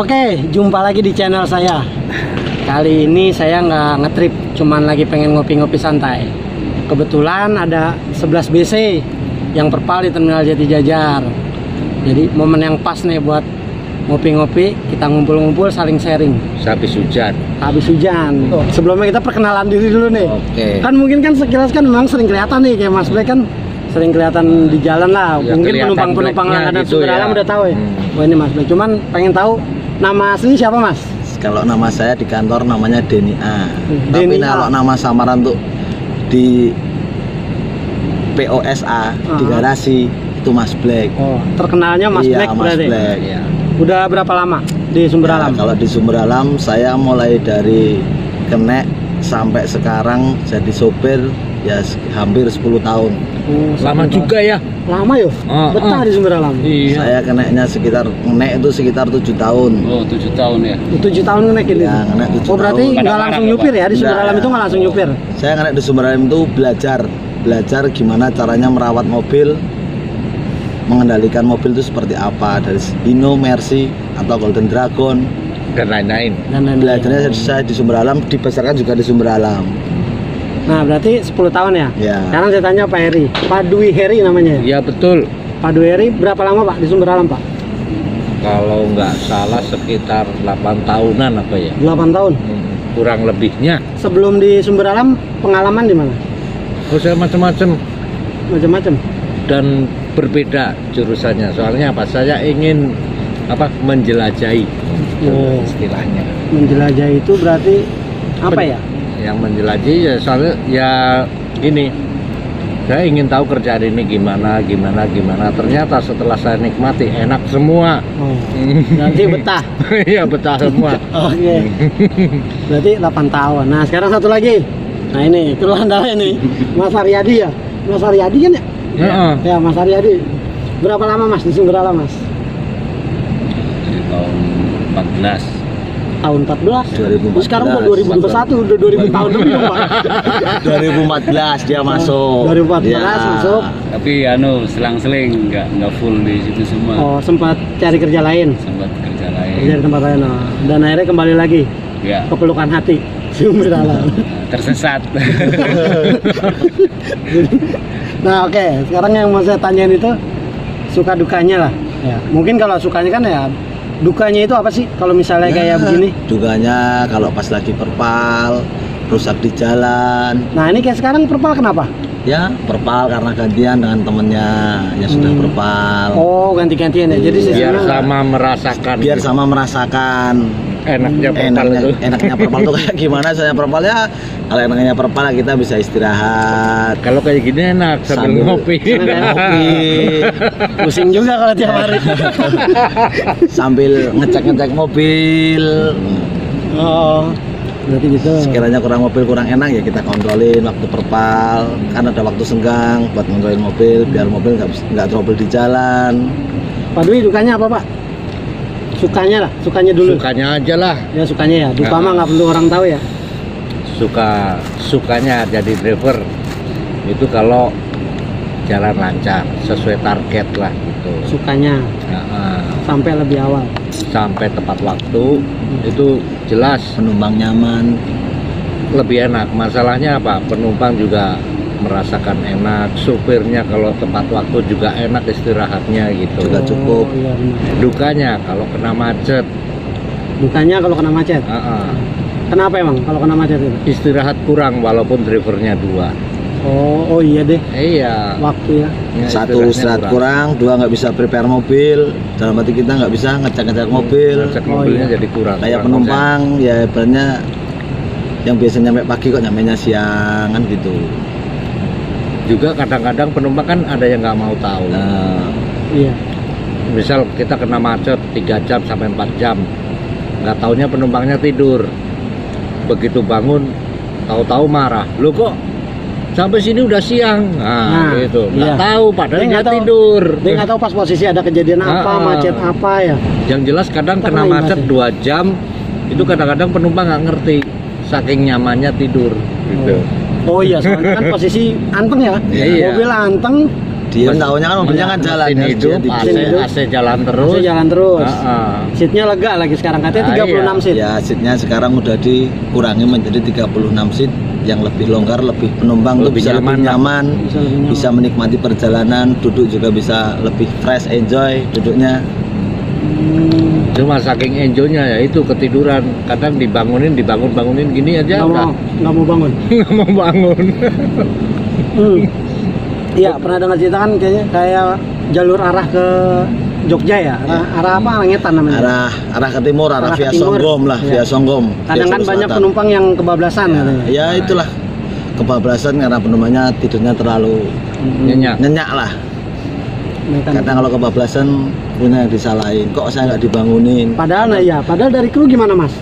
Oke, jumpa lagi di channel saya. Kali ini saya nggak ngetrip, cuman lagi pengen ngopi-ngopi santai. Kebetulan ada 11 BC yang perpal di Terminal Jati Jajar. Jadi momen yang pas nih buat ngopi-ngopi, kita ngumpul-ngumpul saling sharing. Habis hujan. Habis hujan. Sebelumnya kita perkenalan diri dulu nih. Oke. Kan mungkin kan sekilas kan memang sering kelihatan nih, kayak Mas Black kan sering kelihatan di jalan lah. Ya, mungkin penumpang-penumpang yang ada gitu Sumber Alam udah tahu ya. Wah, ini Mas Black. Cuman pengen tahu nama asli siapa, Mas? Kalau nama saya di kantor namanya Denny A. Denny Tapi A. kalau nama samaran tuh di POSA di garasi itu Mas Black. Oh, terkenalnya Mas Iya, Black Mas berarti. Black. Ya. Udah berapa lama di Sumber Alam? Kalau di Sumber Alam saya mulai dari kenek sampai sekarang jadi sopir ya hampir 10 tahun. Oh, Lama 10 juga ya. Lama yo. Betah di Sumber Alam. Iya. Saya keneknya kenek itu sekitar 7 tahun. Oh, 7 tahun ya. 7 tahun ngenek ini. Ya, ngenek 7 Oh, berarti tahun. nggak langsung nyupir ya di Sumber Nggak, Alam ya. itu nggak langsung nyupir. Saya kenek di Sumber Alam itu belajar gimana caranya merawat mobil, mengendalikan mobil itu seperti apa, dari Hino, Mercy atau Golden Dragon. Dan lain-lain. Dan lain-lain. Belajarnya saya di Sumber Alam, dibesarkan juga di Sumber Alam. Nah, berarti 10 tahun ya? Ya. Sekarang saya tanya Pak Heri. Pak Dwi Heri namanya. Iya betul. Pak Dwi Heri berapa lama Pak di Sumber Alam, Pak? Kalau nggak salah sekitar 8 tahunan apa ya? 8 tahun. Kurang lebihnya. Sebelum di Sumber Alam pengalaman di mana? Oh, saya macam-macam Macam-macam. dan berbeda jurusannya. Soalnya apa? Saya ingin menjelajahi. Oh. Istilahnya. Menjelajah itu berarti apa ya? Yang menjelajahi ya soalnya ya ini. Saya ingin tahu kerjaan ini gimana. Ternyata setelah saya nikmati enak semua. Oh. Berarti betah. Iya betah semua. Oke. Berarti 8 tahun. Nah, sekarang satu lagi. Nah, ini keluhan darah ini. Mas Aryadi ya. Mas Aryadi kan ya? Heeh. Ya, Mas Aryadi. Berapa lama Mas di Sumber Alam, Mas? Dari tahun 14. Tahun 14. 2014. Sekarang udah 2021, udah 2000 tahun lebih dong, Pak. 2014 dia masuk. 2014 Ya. masuk. Tapi selang-seling nggak full di situ semua. Oh, sempat cari kerja lain. Sempat kerja lain. Kerja di tempat lain. Oh. Dan akhirnya kembali lagi Ya, ke pelukan hati Sumber Alam. tersesat. Nah, oke. Sekarang yang mau saya tanyain itu suka dukanya lah. Ya, mungkin kalau sukanya kan ya, dukanya itu apa sih kalau misalnya kayak begini? Dukanya kalau pas lagi perpal, rusak di jalan. Nah, ini kayak sekarang perpal kenapa? Ya, perpal karena gantian dengan temennya yang sudah perpal. Oh, ganti-gantian ya. Jadi Iya. Biar sistemnya sama merasakan. Biar sama merasakan enaknya perpal itu. enaknya perpal tuh kayak gimana. Saya perpal ya, kalau enaknya perpal kita bisa istirahat Kalau kayak gini enak sambil ngopi. Sambil ngopi, pusing juga kalau tiap hari. sambil ngecek mobil. Oh, berarti gitu. Sekiranya kurang enak ya kita kontrolin waktu perpal. Kan ada waktu senggang buat kontrolin mobil biar mobil nggak trouble di jalan. Pak Dwi, dukanya apa, Pak? Sukanya lah, sukanya dulu. Sukanya aja lah. Ya, sukanya ya. Duka Nah. mah nggak perlu orang tahu ya. Sukanya jadi driver itu kalau jalan lancar sesuai target lah gitu. Sukanya Nah, sampai lebih awal. sampai tepat waktu itu jelas Penumpang nyaman. lebih enak. Masalahnya apa? Penumpang juga merasakan enak, supirnya kalau tepat waktu juga enak istirahatnya gitu. Juga cukup. Oh, iya benar. Dukanya kalau kena macet, Dukanya kalau kena macet. Kenapa emang kalau kena macet itu? istirahat kurang walaupun drivernya 2. Oh iya deh. Iya. Waktu ya. Ya, Satu istirahat kurang, dua nggak bisa prepare mobil. Dalam arti kita nggak bisa ngecek mobil. Ngecek Oh, mobilnya iya. jadi kurang. Kayak kurang penumpang ya ibaratnya yang biasanya nyampe pagi kok nyampenya siang kan gitu. konsen. Juga kadang-kadang penumpang kan ada yang nggak mau tahu. Nah, Iya. Misal kita kena macet 3 jam sampai 4 jam, nggak taunya penumpangnya tidur. Begitu bangun, tahu-tahu marah. Loh kok sampai sini udah siang? Nah, gitu. Nggak iya. tahu padahal dia nggak tahu- tidur. Dia nggak tahu pas posisi ada kejadian apa, macet apa ya. Yang jelas kadang Kita kena pernah macet imbas 2 jam, itu kadang-kadang penumpang nggak ngerti. Saking nyamannya tidur gitu. Oh iya, soalnya kan posisi anteng ya. Iya. Mobil anteng, Diem tahunya kan mobilnya kan jalan mesin ya, hidup, jadi AC, diem. AC jalan terus. Masih jalan terus. Heeh. Seatnya lega lagi sekarang katanya Ah, 36 seat. Ya seatnya sekarang udah dikurangi menjadi 36 seat yang lebih longgar, lebih penumpang tuh Lebih bisa lebih nyaman lah. nyaman, Bisa lebih nyaman. bisa menikmati perjalanan, duduk juga bisa lebih fresh, enjoy duduknya. Cuma saking enjoynya ya itu ketiduran. Kadang dibangun-bangunin gini aja Nggak mau bangun. nggak mau bangun. Iya, pernah dengar cerita kan kayaknya kayak jalur arah ke Jogja ya. Arah apa? Arah Ngetan namanya. Arah ke timur, arah Arah ke via timur. Songgom lah, Iya. via Songgom. Kadang via kan Sulawesi banyak Selatan. penumpang yang kebablasan katanya. Ya itulah kebablasan karena penumpangnya tidurnya terlalu Nyenyak. nyenyak lah. Mereka- Kadang kalau kebablasan punya yang disalahin. Kok saya nggak dibangunin? Padahal nah ya, padahal dari kru gimana Mas?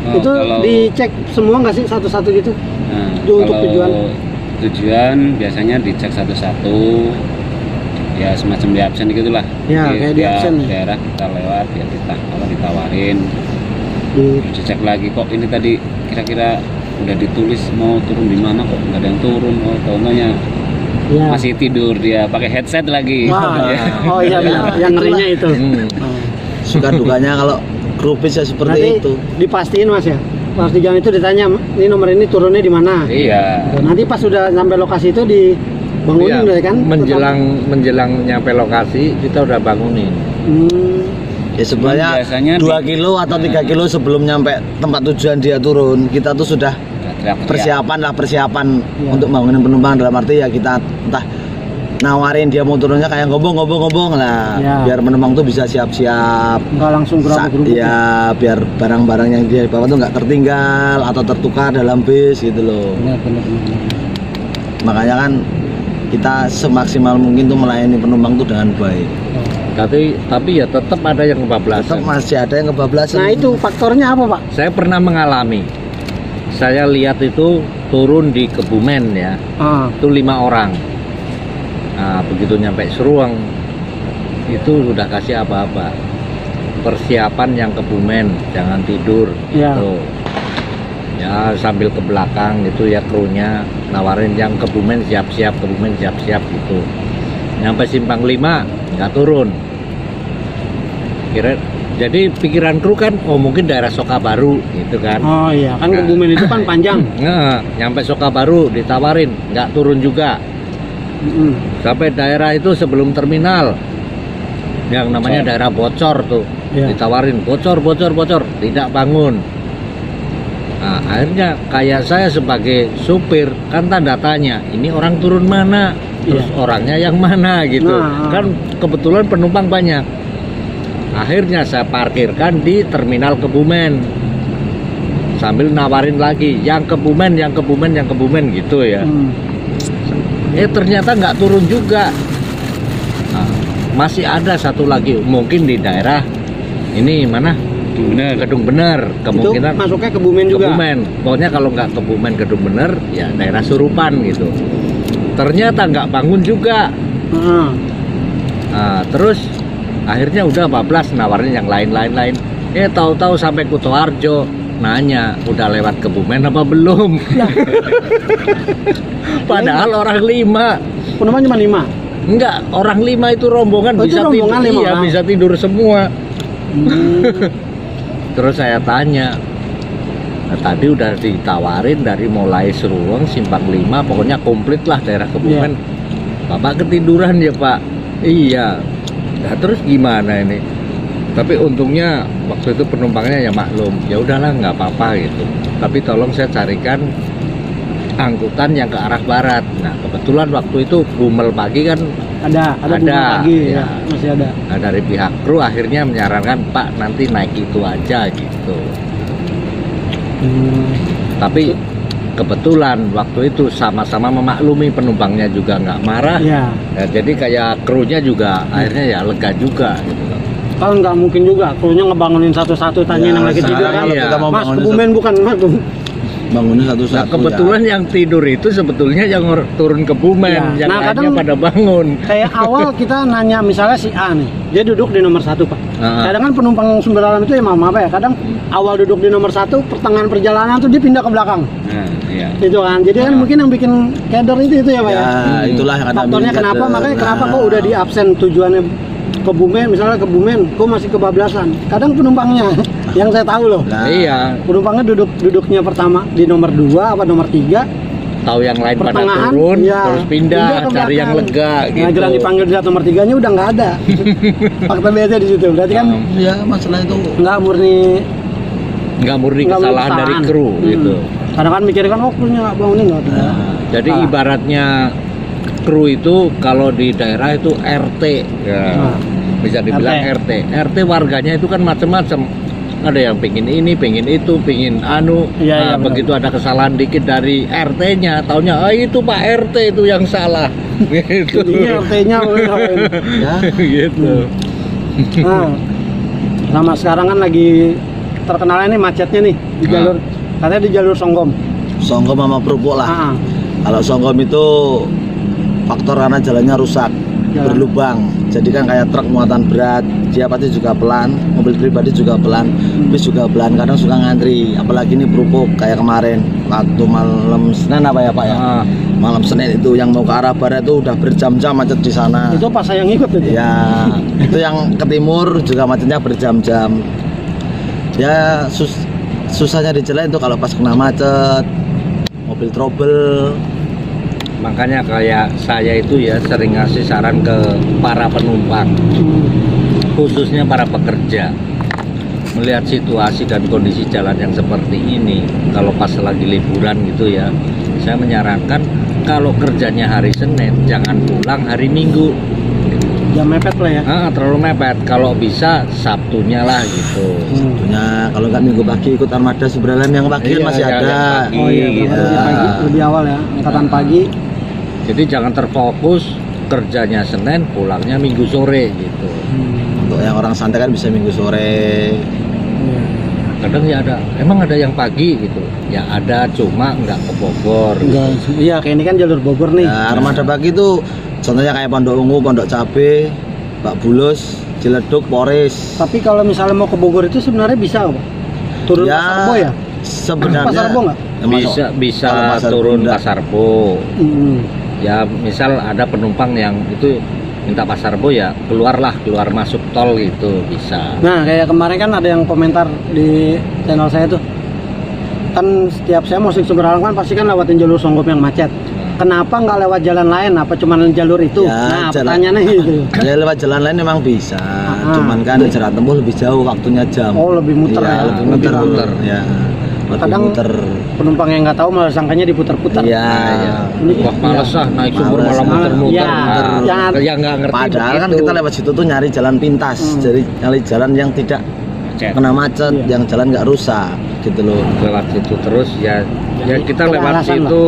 Oh, Itu kalau- dicek semua nggak sih satu-satu gitu? Nah, Untuk kalau tujuan? tujuan biasanya dicek satu-satu, ya semacam di absen gitulah. Ya, kayak di tiap absen ya. daerah kita lewat ya kita kalau ditawarin Di- terus dicek lagi kok ini tadi kira-kira udah ditulis mau turun di mana kok nggak ada yang turun, oh taunya ya. masih tidur dia pakai headset lagi. Wah, Ya. oh iya benar. Yang ngerinya itu. Oh. Suka dukanya kalau kru bis ya seperti Nanti itu. dipastiin Mas ya. Pas di jalan itu ditanya, ini nomor ini turunnya di mana? Iya. Nanti pas sudah sampai lokasi itu dibangunin Iya, udah kan? menjelang nyampe lokasi kita udah bangunin. Ya sebenarnya Biasanya 2 kilo atau 3 kilo sebelum nyampe tempat tujuan dia turun, kita tuh sudah persiapan Iya. untuk bangunin penumpang, dalam arti ya kita entah nawarin dia mau turunnya kayak ngobong lah, Iya. biar penumpang tuh bisa siap-siap. Nggak langsung gerabak-gerubuk. Ya biar barang-barang yang dia bawa tuh nggak tertinggal atau tertukar dalam bis gitu loh. Benar. Makanya kan kita semaksimal mungkin tuh melayani penumpang tuh dengan baik. Tapi ya tetap ada yang kebablasan. Tetap masih ada yang kebablasan. Nah itu faktornya apa Pak? Saya pernah mengalami. Saya lihat itu turun di Kebumen ya. Ah, Itu 5 orang. Nah, begitu nyampe Seruang itu udah kasih apa-apa. Persiapan yang Kebumen, jangan tidur Iya. gitu. Ya sambil ke belakang gitu ya krunya nawarin yang Kebumen siap-siap gitu. Nyampe Simpang 5 nggak turun. Jadi pikiran kru kan, oh mungkin daerah Sokabaru gitu kan. oh iya kan Kebumen itu kan panjang. Nyampe Sokabaru ditawarin nggak turun juga. Sampai daerah itu sebelum terminal yang namanya daerah Bocor tuh, Iya. ditawarin bocor tidak bangun. Nah, akhirnya kayak saya sebagai supir kan tanda tanya, ini orang turun mana, terus Iya. orangnya yang mana gitu. Nah. Kan kebetulan penumpang banyak. Akhirnya saya parkirkan di terminal Kebumen sambil nawarin lagi yang Kebumen gitu ya. Ternyata nggak turun juga. Nah, masih ada satu lagi mungkin di daerah ini mana Bener. Gedung Bener, Itu kemungkinan masuknya Kebumen juga. Kebumen. Pokoknya kalau nggak Kebumen Gedung Bener ya daerah Surupan gitu. Ternyata nggak bangun juga. Heeh. Nah, terus akhirnya udah bablas nawarin yang lain. Tahu-tahu sampai Kutoarjo nanya udah lewat Kebumen apa belum. Padahal orang 5. Penumpang cuma 5. Enggak, orang 5 itu rombongan Oh, itu bisa rombongan tidur. 5 Iya, orang. bisa tidur semua. Terus saya tanya, nah, tadi udah ditawarin dari mulai Seruang, Simpang 5, pokoknya komplit lah daerah Kebumen. Bapak ketiduran ya Pak? Iya. Nah, terus gimana ini? Tapi untungnya waktu itu penumpangnya ya maklum, ya udahlah nggak apa-apa gitu. Tapi tolong saya carikan angkutan yang ke arah barat. Nah kebetulan waktu itu Bumel pagi kan Ada Bumel pagi ya. ya. Masih ada. Nah, dari pihak kru akhirnya menyarankan Pak nanti naik itu aja gitu. Tapi kebetulan waktu itu sama-sama memaklumi penumpangnya juga nggak marah. Iya. Ya, jadi kayak krunya juga akhirnya ya lega juga gitu. Kalau nggak mungkin juga, krunya ngebangunin satu-satu tanya Ya, yang lagi tidur sekarang kan. kalau kita mau Mas bangunin Kebumen bukan Mas. bangunnya Nah, satu-satu. kebetulan yang tidur itu sebetulnya yang turun Kebumen, Iya. yang Nah, lainnya kadang- pada bangun. Kayak awal kita nanya misalnya si A nih, dia duduk di nomor 1 Pak. Kadang kan penumpang sumber alam itu ya apa ya, kadang awal duduk di nomor 1, pertengahan perjalanan tuh dia pindah ke belakang. Nah, Iya. Itu kan. Jadi kan mungkin yang bikin keder itu ya Pak ya. Ya, itulah yang ada Faktornya bikin kenapa? keder. Makanya kenapa Nah, kok udah di absen tujuannya ke Bumen, misalnya ke Bumen, kok masih kebablasan. Kadang penumpangnya yang saya tahu loh. Nah, Iya, Penumpangnya duduknya pertama di nomor 2 apa nomor 3. tahu yang lain pada Pertengahan, turun, iya. terus pindah, Pindah ke cari yang belakang. lega Nah, gitu. giliran dipanggil di nomor 3-nya udah nggak ada. Fakta biasa di situ. Berarti kan ya masalah itu nggak murni Nggak murni nggak kesalahan murni dari kesalahan. kru gitu. Kadang kan mikirnya kan krunya nggak bangunin nggak ada. Jadi Salah. ibaratnya kru itu kalau di daerah itu RT, ya, Nah, bisa dibilang RT. RT warganya itu kan macam-macam. Ada yang pengen ini, pengen itu, pengen anu. Iya, iya, Nah, benar. begitu ada kesalahan dikit dari RT-nya, taunya itu Pak RT itu yang salah. Gitu. Ini RT-nya ya Gitu. Nah, sama sekarang kan lagi terkenalnya nih macetnya nih di Nah. jalur, katanya di jalur Songgom. Songgom sama Purwo lah. Ah, Kalau Songgom itu faktor karena jalannya rusak, Jalan. berlubang. Jadi kan kayak truk muatan berat, dia pasti juga pelan, mobil pribadi juga pelan, bis juga pelan, kadang suka ngantri. Apalagi ini Purwo kayak kemarin waktu malam Senin apa ya Pak ya? Ah, Malam Senin itu yang mau ke arah barat itu udah berjam-jam macet di sana. itu pas saya ngikut itu. Ya, itu yang ke timur juga macetnya berjam-jam. Ya susahnya di jalan itu kalau pas kena macet, mobil trouble. makanya kayak saya itu ya sering ngasih saran ke para penumpang, khususnya para pekerja. Melihat situasi dan kondisi jalan yang seperti ini, kalau pas lagi liburan gitu ya, saya menyarankan kalau kerjanya hari Senin jangan pulang hari Minggu. Jam mepet lah ya. Terlalu mepet. Kalau bisa Sabtunya lah gitu. Tentunya kalau nggak minggu pagi ikut armada Subralem yang pagi Iya, masih yang ada. pagi. Oh iya, gitu. lebih pagi, lebih awal ya, angkatan pagi. Jadi jangan terfokus kerjanya Senin, pulangnya Minggu sore gitu. Untuk yang orang santai kan bisa minggu sore. Kadang ya ada, emang ada yang pagi gitu. Ya ada, cuma nggak ke Bogor. Enggak, iya kayak ini kan jalur Bogor nih. Ya, armada pagi itu contohnya kayak Pondok Ungu, Pondok Cabe, Pak Bulus, Ciledug, Polres. Tapi kalau misalnya mau ke Bogor itu sebenarnya bisa Pak? Turun Ya, Pasar Bo ya? Sebenarnya Pasar Bo nggak? Ya, masuk. Bisa Kalau Pasar turun Bunda. Pasar Bo. Ya misal ada penumpang yang itu minta Pasar Bo ya keluar masuk tol gitu bisa. Nah kayak kemarin kan ada yang komentar di channel saya tuh, kan setiap saya mau Subralem kan pasti kan lewatin jalur Songgom yang macet. Kenapa nggak lewat jalan lain? Apa cuma jalur itu? Ya, Nah jalan- pertanyaannya itu. Ya lewat jalan lain memang bisa, cuman kan jarak tempuh lebih jauh, waktunya jam. Oh lebih muter Iya, ya? lebih Lebih muter. muter. Ya, lebih Kadang muter. penumpang yang nggak tahu malah sangkanya diputar-putar. Iya. Ini- Wah males ah naik sumur Males. malah muter-muter. Iya. Nah, Jangan- yang nggak ngerti Padahal kan begitu. kita lewat situ tuh nyari jalan pintas, jadi nyari jalan yang tidak Macet. kena macet, Iya. yang jalan nggak rusak, gitu loh. lewat situ terus ya kita Ada lewat alasan situ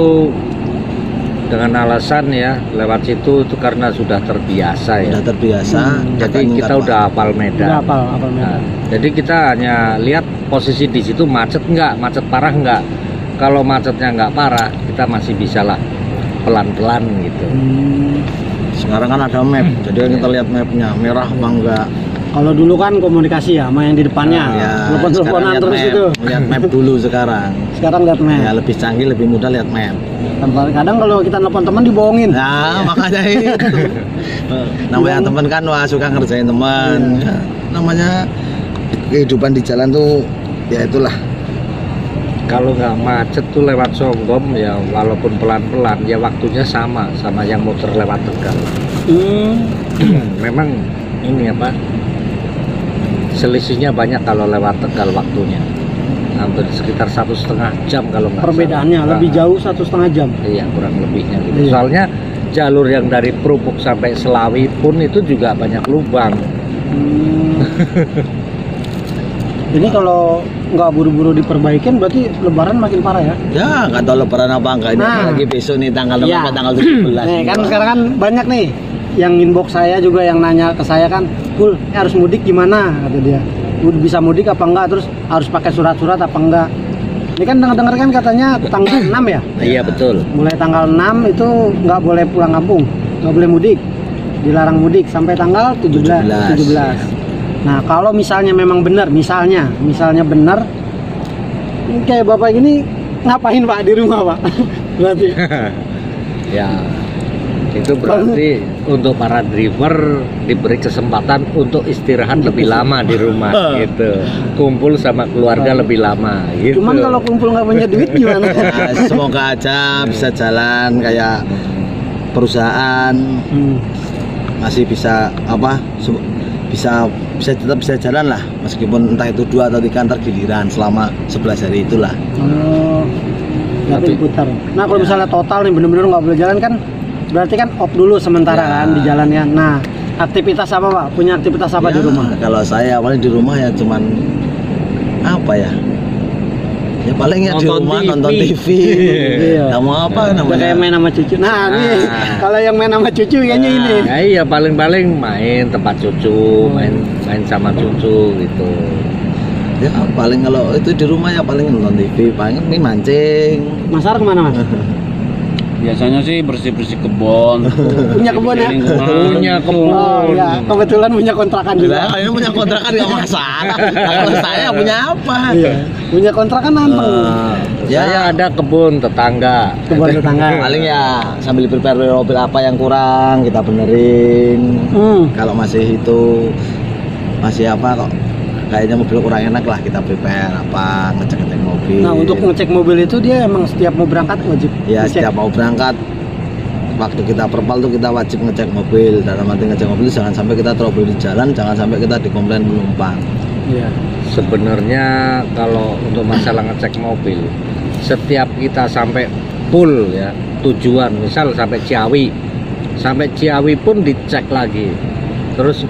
dengan alasan ya lewat situ itu karena sudah terbiasa ya. Udah terbiasa. Jadi datang kita ke udah hafal medan. Udah hafal Nah, medan. jadi kita hanya lihat posisi di situ macet nggak, macet parah nggak. Kalau macetnya nggak parah, kita masih bisa lah pelan-pelan gitu. Sekarang kan ada map, jadi kita lihat mapnya merah apa enggak. Kalau dulu kan komunikasi ya sama yang di depannya, Ya, telepon-teleponan sekarang terus lihat itu. map. Lihat map dulu sekarang. Sekarang lihat map. Ya lebih canggih, lebih mudah lihat map. Kadang kalau kita nelpon teman dibohongin. Nah, makanya itu. Namanya teman kan wah suka ngerjain teman. Ya, namanya kehidupan di jalan tuh ya itulah. Kalau nggak macet tuh lewat Songgom ya walaupun pelan-pelan ya waktunya sama yang muter lewat Tegal. Memang ini apa selisihnya banyak kalau lewat Tegal waktunya hampir sekitar 1,5 jam kalau nggak Perbedaannya salah. lebih jauh 1,5 jam. Iya kurang lebihnya gitu. Iya. Soalnya jalur yang dari Prupuk sampai Selawi pun itu juga banyak lubang. Ini kalau nggak buru-buru diperbaikin berarti Lebaran makin parah ya? Ya nggak tahu lebaran apa enggak ini Nah. apalagi besok nih tanggal Iya. berapa tanggal 17. Nih kan sekarang kan banyak nih yang inbox saya juga yang nanya ke saya kan, "Kul, harus mudik gimana?" kata dia. Bisa mudik apa enggak, terus harus pakai surat-surat apa enggak. Ini kan dengar-dengar kan katanya tanggal 6 ya? Iya betul. Mulai tanggal 6 itu nggak boleh pulang kampung, nggak boleh mudik, dilarang mudik sampai tanggal 17. Nah kalau misalnya memang benar, misalnya benar, kayak bapak ini ngapain Pak di rumah Pak? Berarti Ya, itu berarti untuk para driver diberi kesempatan untuk istirahat lebih lama di rumah gitu, kumpul sama keluarga lebih lama gitu. cuman kalau kumpul nggak punya duit gimana? Nah, semoga aja bisa jalan kayak perusahaan masih bisa apa bisa tetap bisa jalan lah, meskipun entah itu 2 atau 3 antar giliran selama 11 hari itulah. Oh, tapi putar. Nah kalau misalnya total nih bener-bener nggak boleh jalan kan, berarti kan off dulu sementara Ya. kan di jalannya. Nah aktivitas apa Pak? Punya aktivitas apa Ya, di rumah? kalau saya paling di rumah ya cuman apa ya? Ya paling ya di Nonton rumah TV. nonton TV. Iya. Nggak mau apa Udah namanya? kayak main sama cucu. Nah nih kalau yang main sama cucu kayaknya ini. Ya iya, paling-paling main tempat cucu, main sama cucu gitu. Ya paling kalau itu di rumah ya paling nonton TV, paling mancing. Mas Ar kemana Mas? Biasanya sih bersih-bersih kebun. Punya kebun ya? Punya kebun. Oh ya, kebetulan punya kontrakan juga. Lah, ini punya kontrakan nggak masalah. Kalau saya punya apa? Iya, punya kontrakan nanteng. Saya ada kebun tetangga. Kebun tetangga. Paling ya sambil prepare mobil apa yang kurang kita benerin. Kalau masih itu masih apa kok kayaknya mobil kurang enak lah, kita prepare apa ngecek mobil. Nah untuk ngecek mobil itu dia emang setiap mau berangkat wajib ya ngecek? setiap mau berangkat waktu kita perpal tuh kita wajib ngecek mobil. Dalam arti ngecek mobil jangan sampai kita trouble di jalan, jangan sampai kita dikomplain penumpang. Iya. Sebenarnya kalau untuk masalah ngecek mobil, setiap kita sampai full ya tujuan, misal sampai Ciawi pun dicek lagi. Terus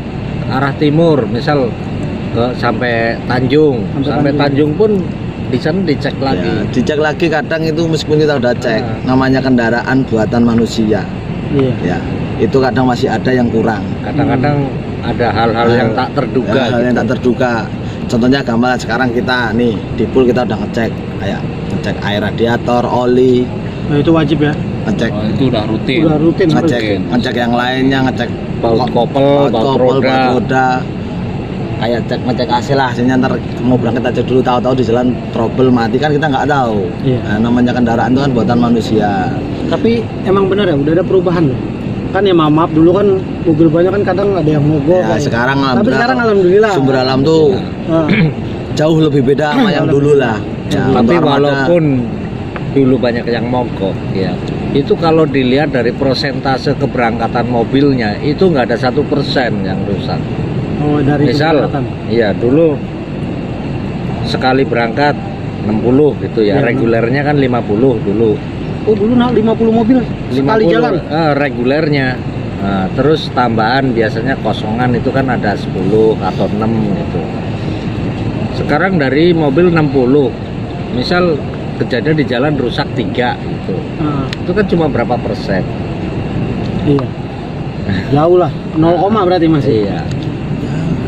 arah timur, misal sampai Tanjung, sampai Tanjung pun di sana dicek lagi. Ya, dicek lagi kadang itu meskipun kita udah cek, namanya kendaraan buatan manusia. Iya. Ya, itu kadang masih ada yang kurang. Kadang-kadang ada hal-hal yang tak terduga. Hal yang gitu. tak terduga. Contohnya gampang sekarang kita nih di pool kita udah ngecek kayak ngecek air radiator, oli, Nah itu wajib ya. ngecek Oh, itu udah rutin. Udah rutin harus. ngecek yang lainnya, ngecek Baut kopel, baut roda. Kayak ngecek AC lah, hasilnya ntar mau berangkat aja dulu, tahu-tahu di jalan trouble mati kan kita nggak tahu. Iya. Nah, namanya kendaraan itu kan buatan manusia. Tapi emang bener ya udah ada perubahan loh. Kan ya maaf dulu kan mobil banyak kan kadang ada yang mogok. Ya, sekarang Tapi sekarang alhamdulillah. sumber alam tuh Ah, jauh lebih beda sama yang dulu lah. Ya, Tapi untuk armada- walaupun dulu banyak yang mogok ya, itu kalau dilihat dari persentase keberangkatan mobilnya itu nggak ada 1% yang rusak. oh dari Misal, keberangkatan. iya dulu sekali berangkat 60 gitu ya, Iya, regulernya kan 50 dulu. Oh dulu 50 mobil sekali 50, jalan. regulernya. Nah, terus tambahan biasanya kosongan itu kan ada 10 atau 6 gitu. Sekarang dari mobil 60, misal kejadian di jalan rusak 3 gitu. Ah, Itu kan cuma berapa persen? iya. Jauh lah. 0, berarti masih. Iya.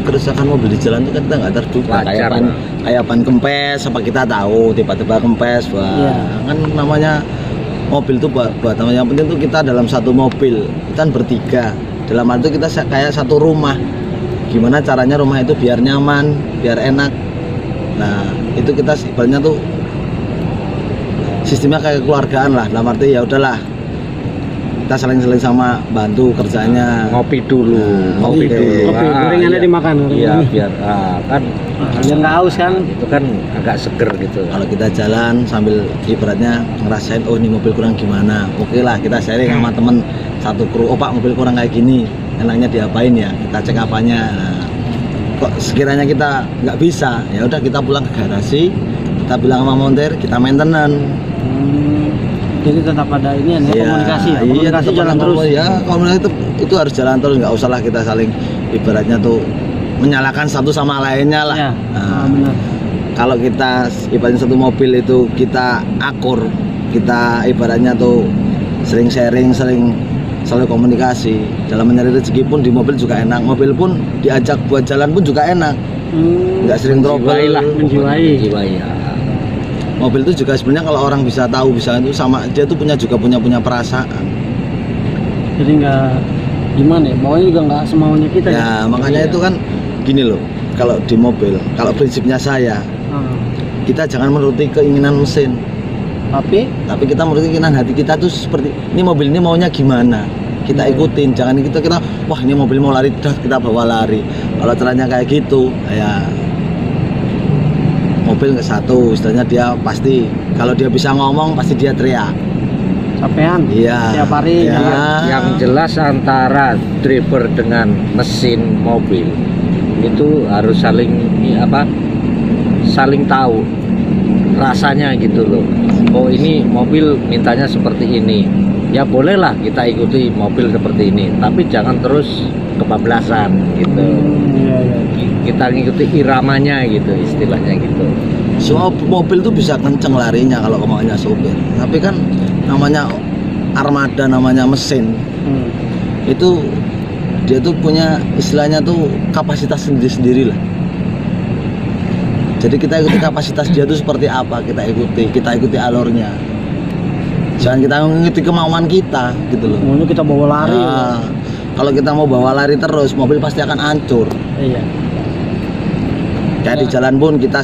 kerusakan mobil di jalan itu kan kita nggak terduga. Wajar. Kayak ban kempes apa kita tahu tiba-tiba kempes, wah Iya. kan namanya mobil itu buat yang penting tuh kita dalam satu mobil kita kan bertiga, dalam arti kita kayak satu rumah. Gimana caranya rumah itu biar nyaman, biar enak. Nah itu kita ibaratnya tuh sistemnya kayak keluargaan lah, dalam arti ya udahlah kita saling-saling sama bantu kerjanya. Ngopi dulu, ngopi Oke. dulu. Kopi, gorengannya iya. dimakan. Iya, biar kan Biar nggak haus kan. itu kan agak seger gitu. Kalau kita jalan sambil ibaratnya ngerasain, oh ini mobil kurang gimana, oke lah kita sharing sama temen satu kru, oh pak mobil kurang kayak gini, enaknya diapain ya, kita cek apanya. Nah, kok sekiranya kita nggak bisa, ya udah kita pulang ke garasi, kita bilang sama montir, kita maintenance. Jadi tetap ada ini ya, komunikasi ya. Komunikasi tetap jalan ada terus. Ya komunikasi itu harus jalan terus, nggak usah lah kita saling ibaratnya tuh menyalahkan satu sama lainnya lah. Iya. Nah, Benar. kalau kita ibaratnya satu mobil itu kita akur, kita ibaratnya tuh sering sharing, sering selalu komunikasi, dalam mencari rezeki pun di mobil juga enak, mobil pun diajak buat jalan pun juga enak, nggak sering trouble. Menjiwai. Ya. Mobil itu juga sebenarnya kalau orang bisa tahu, bisa itu sama, dia tuh punya perasaan. Jadi nggak gimana ya, bawahnya juga nggak semaunya kita ya. Ya makanya itu kan gini loh, kalau di mobil, kalau prinsipnya saya, Ah, kita jangan menuruti keinginan mesin. Tapi kita menurut keinginan hati kita tuh seperti ini mobil ini maunya gimana, kita ikutin. Jangan kita wah ini mobil mau lari, dah kita bawa lari. Kalau caranya kayak gitu, ya mobil nggak satu, istilahnya dia pasti kalau dia bisa ngomong pasti dia teriak. Capean. Iya. Tiap hari. Ya. juga. Yang jelas antara driver dengan mesin mobil itu harus saling tahu rasanya gitu loh. Oh ini mobil mintanya seperti ini, ya bolehlah kita ikuti mobil seperti ini, tapi jangan terus kebablasan gitu. Iya. Kita ngikuti iramanya gitu, istilahnya gitu. Semua mobil tuh bisa kenceng larinya kalau kemauannya sopir. Tapi kan namanya armada, namanya mesin, itu dia tuh punya istilahnya tuh kapasitas sendiri-sendiri lah. Jadi kita ikuti kapasitas dia tuh seperti apa, kita ikuti alurnya. Jangan kita mengikuti kemauan kita gitu loh. Maunya kita bawa lari. Nah, kalau kita mau bawa lari terus, mobil pasti akan hancur. Iya. Kayak di jalan pun kita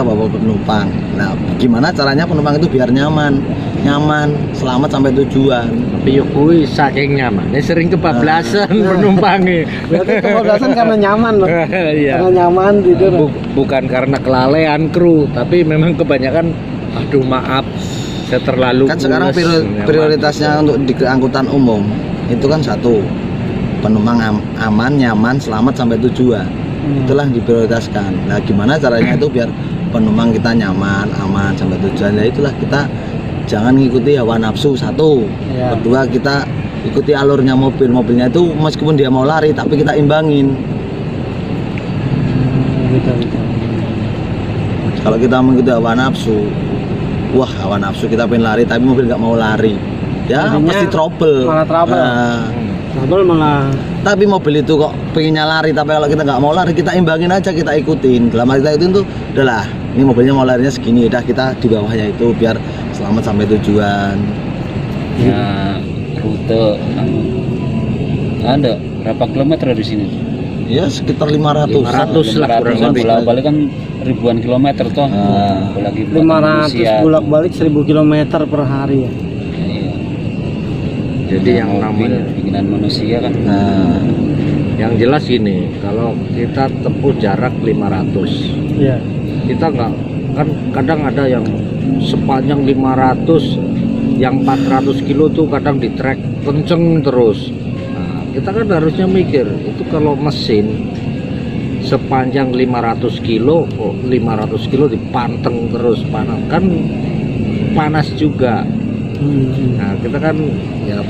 bawa penumpang. Nah, gimana caranya penumpang itu biar nyaman, selamat sampai tujuan. Tapi yuk kuwi saking nyaman, sering kebablasan penumpangnya. Berarti kebablasan karena nyaman loh. Iya. Karena nyaman tidur. Bukan karena kelalaian kru, tapi memang kebanyakan aduh maaf saya terlalu Kan sekarang prioritasnya untuk di angkutan umum itu kan satu, penumpang aman, nyaman, selamat sampai tujuan. Itulah diprioritaskan. Nah, gimana caranya itu biar penumpang kita nyaman, aman sampai tujuan? Nah, itulah kita jangan ngikuti hawa nafsu satu. Ya. Kedua, kita ikuti alurnya mobilnya itu meskipun dia mau lari tapi kita imbangin. Betul. Kalau kita mengikuti hawa nafsu, wah hawa nafsu kita pengen lari tapi mobil nggak mau lari, ya Jadinya pasti trouble. malah trouble. Nah, Trouble malah. tapi mobil itu kok pengennya lari, tapi kalau kita nggak mau lari kita imbangin aja, kita ikutin. Dalam hal kita itu tuh udahlah, ini mobilnya mau larinya segini, udah kita di bawahnya itu biar selamat sampai tujuan. Ya rute ada berapa kilometer di sini? Ya sekitar 500. 500 lah kurang kan lebih. bolak-balik kan ribuan kilometer toh. Apalagi buat 500 manusia. bolak-balik 1000 km per hari ya. Iya. Jadi yang mobil namanya bikinan manusia kan. Nah, yang jelas ini kalau kita tempuh jarak 500, Iya. kita nggak, kan kadang ada yang sepanjang 500, yang 400 kilo tuh kadang di trek kenceng terus. Nah, kita kan harusnya mikir itu kalau mesin sepanjang 500 kilo kok 500 kilo dipanteng terus, panas juga. Nah, kita kan ya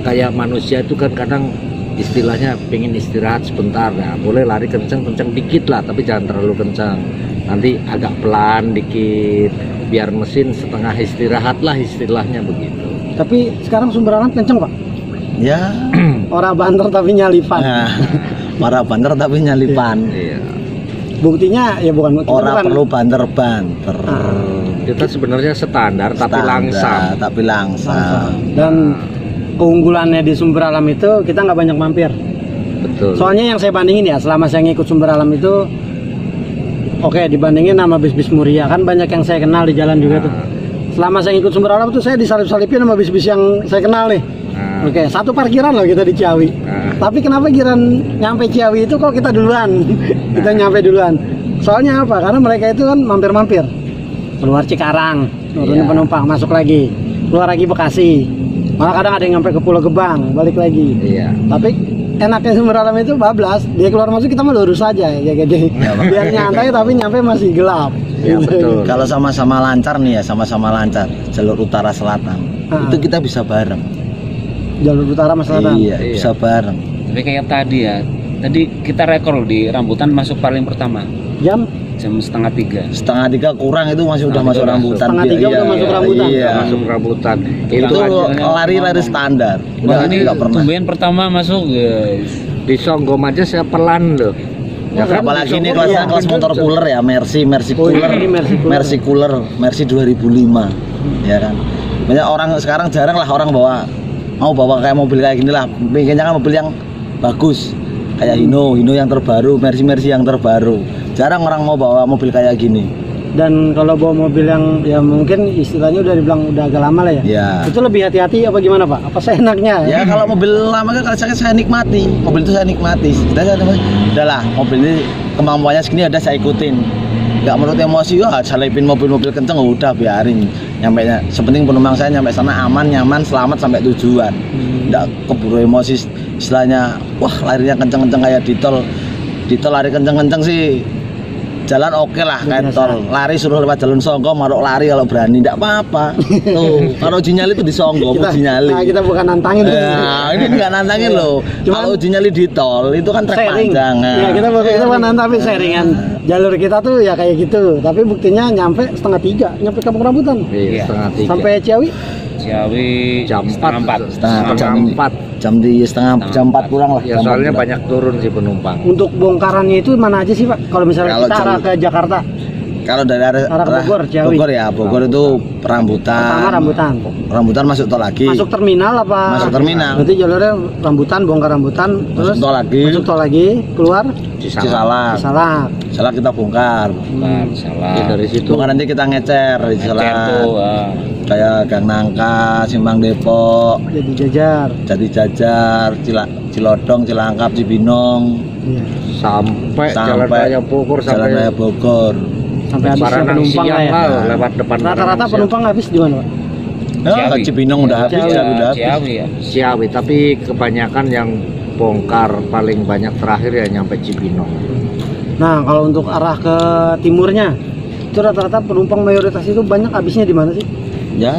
kayak manusia itu kan kadang istilahnya pengen istirahat sebentar, ya boleh lari kenceng-kenceng dikit lah, tapi jangan terlalu kencang, nanti agak pelan dikit biar mesin setengah istirahat lah, istilahnya begitu. Tapi sekarang sumber alam kenceng Pak. ya, Orang banter tapi nyalipan. nah, marah banter tapi nyalipan. Iya. Buktinya ya bukan Orang perlu banter. Kita sebenarnya standar tapi Standar, langsam. tapi langsam. Dan keunggulannya di sumber alam itu kita nggak banyak mampir. Betul. Soalnya yang saya bandingin ya, selama saya ngikut sumber alam itu, oke, dibandingin sama bis-bis Muria, kan banyak yang saya kenal di jalan juga tuh. Selama saya ngikut sumber alam tuh saya disalip-salipin sama bis-bis yang saya kenal nih. Nah, Oke, satu parkiran loh kita di Ciawi. Tapi kenapa giran nyampe Ciawi itu kok kita duluan? Kita nyampe duluan. Soalnya apa? Karena mereka itu kan mampir-mampir. Keluar Cikarang, nurunin penumpang, masuk lagi. Keluar lagi Bekasi. Malah kadang ada yang nyampe ke Pulau Gebang, balik lagi. iya. Tapi enaknya sumber alam itu bablas, dia keluar masuk kita mah lurus aja ya gede. Biar nyantai tapi nyampe masih gelap. Ya, betul. Kalau sama-sama lancar nih ya, sama-sama lancar jalur utara selatan, itu kita bisa bareng. Jalur utara sama selatan. Iya, bisa bareng. Tapi kayak tadi ya, tadi kita rekor di rambutan masuk paling pertama Jam jam 2:30. 2:30 kurang itu masih udah Nah, masuk itu rambutan. 2:30 udah masuk rambutan. Iya. Masuk rambutan. Itu aja lari-lari standar. Wah, Udah ini nggak pernah. tumben pertama masuk guys. Di Songgom aja saya pelan loh. Ya, kan apalagi ini di kelasnya Songgom, kelas iya. motor cooler ya, Mercy cooler, ini Mercy cooler. Mercy 2005, ya kan. Banyak orang sekarang jarang lah orang mau bawa kayak mobil kayak gini lah. Pengennya kan mobil yang bagus, kayak Hino yang terbaru, Mercy yang terbaru. Jarang orang mau bawa mobil kayak gini. Dan kalau bawa mobil yang ya mungkin istilahnya udah dibilang udah agak lama lah ya. Ya. Itu lebih hati-hati apa gimana Pak? Apa seenaknya? Ya kalau mobil lama kan kalau saya nikmati, mobil itu saya nikmati. Udahlah, mobil ini kemampuannya segini ada saya ikutin. Nggak menurut emosi, selipin mobil-mobil kenceng udah biarin. Nyampe, sepenting penumpang saya nyampe sana aman, nyaman, selamat sampai tujuan. Nggak keburu emosi, istilahnya, wah larinya kenceng-kenceng kayak di tol lari kenceng-kenceng sih. Jalan oke lah kayak tol, lari suruh lewat jalur Songgo, maruk lari kalau berani, tidak apa-apa. Tuh, kalau uji nyali itu di Songgo, uji nyali. Nah, kita bukan nantangin. Nah, ini nggak nantangin loh. Kalau uji nyali di tol itu kan trek panjang. Ya, kita bukan nantangin, sharingan. Jalur kita tuh ya kayak gitu, tapi buktinya nyampe 2:30, nyampe Kampung Rambutan. Iya, setengah 3. Sampai Ciawi. Ciawi Jam 4. Jam 4 kurang lah. Ya soalnya banyak turun sih penumpang. Untuk bongkarannya itu mana aja sih Pak? Kalau misalnya Kalau kita arah ke Jakarta, Kalau dari arah ke Bogor, Ciawi. Bogor ya, Bogor itu Pertama Rambutan. Rambutan. Masuk tol lagi. Masuk terminal apa? Masuk terminal. Berarti jalurnya Rambutan, bongkar Rambutan, terus Masuk tol lagi. masuk tol lagi, keluar Cisalak. Salak. Salah kita bongkar. salah. Ya, dari situ. Bongkar nanti kita ngecer di Ngecer Cisalak. tuh, Kayak Gang Nangka, Simpang Depok, Jadi jajar. Jati Jajar, Cilodong, Cilangkap, Cibinong, Iya. Sampai Jalan Raya Bogor Jalan Raya sampai Bogor. Sampai habis Baranang penumpang lah siang ya. lah, lewat depan Rata-rata Baranang siang. penumpang habis di mana Pak? Nah, Cibinong udah habis, Ciawi. Ciawi udah habis. Ciawi ya. Ciawi, tapi kebanyakan yang bongkar paling banyak terakhir ya nyampe Cibinong. Nah, kalau untuk arah ke timurnya, itu rata-rata penumpang mayoritas itu banyak habisnya di mana sih? Ya,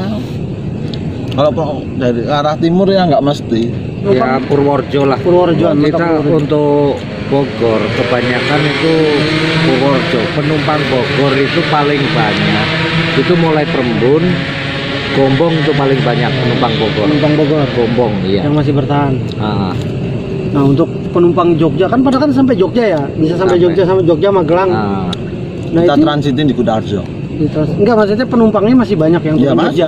kalau dari arah timur ya nggak mesti. Ya Purworejo lah. Purworejo, Kita mantap, Purworejo. untuk Bogor kebanyakan itu Purworejo. Penumpang Bogor itu paling banyak. Itu mulai Perembun, Gombong itu paling banyak penumpang Bogor. Penumpang Bogor Gombong, iya. yang masih bertahan. Ah, Nah, untuk penumpang Jogja kan pada kan sampai Jogja ya, bisa sampai Sampai. Jogja, sampai Jogja Magelang. ah. Nah, Kita itu transitin di Kudarjo. enggak, maksudnya penumpangnya masih banyak yang Ya turun mas, Jogja.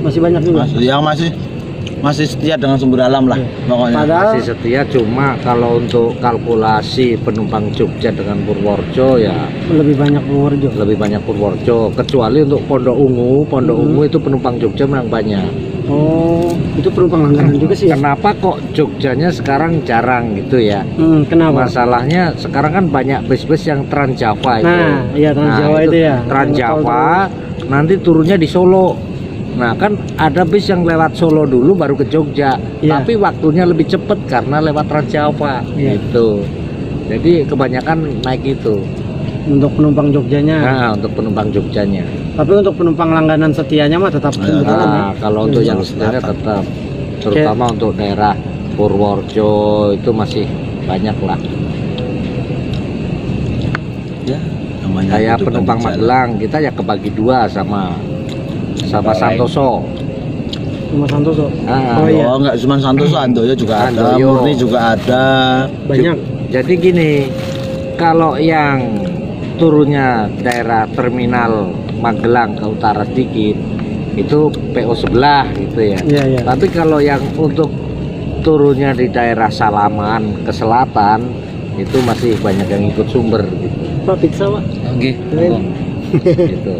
Masih banyak juga. yang masih setia dengan sumber alam lah, pokoknya. Padahal Masih setia, cuma kalau untuk kalkulasi penumpang Jogja dengan Purworejo ya lebih banyak Purworejo. lebih banyak Purworejo. Kecuali untuk Pondok Ungu itu penumpang Jogja memang banyak. Oh, itu penumpang langganan juga sih ya? Kenapa kok Jogjanya sekarang jarang gitu ya? Kenapa? Masalahnya sekarang kan banyak bis-bis yang Trans Java itu. Nah, iya Trans Jawa itu ya. Trans Java nanti turunnya di Solo. Nah kan ada bis yang lewat Solo dulu baru ke Jogja, Iya. tapi waktunya lebih cepat karena lewat Trans Java Iya. gitu. Jadi kebanyakan naik itu. Untuk penumpang Jogjanya. Nah untuk penumpang Jogjanya. Tapi untuk penumpang langganan setianya mah tetap kebetulan ya. Nah kalau untuk yang sebenarnya tetap, terutama untuk daerah Purworejo itu masih banyak lah. Ya, namanya Kayak kehidupan penumpang di jalan. Magelang kita ya kebagi dua sama Santoso. Cuma Santoso. Ah, Oh iya. Oh, nggak cuma Santoso, Andoyo juga ada, Andoyo. Murni juga ada. Banyak. Jadi gini, kalau yang turunnya daerah terminal Magelang ke utara sedikit itu PO sebelah gitu ya. Iya, iya. Tapi kalau yang untuk turunnya di daerah Salaman ke selatan itu masih banyak yang ikut sumber gitu. Pak pizza, Pak. Oke. gitu.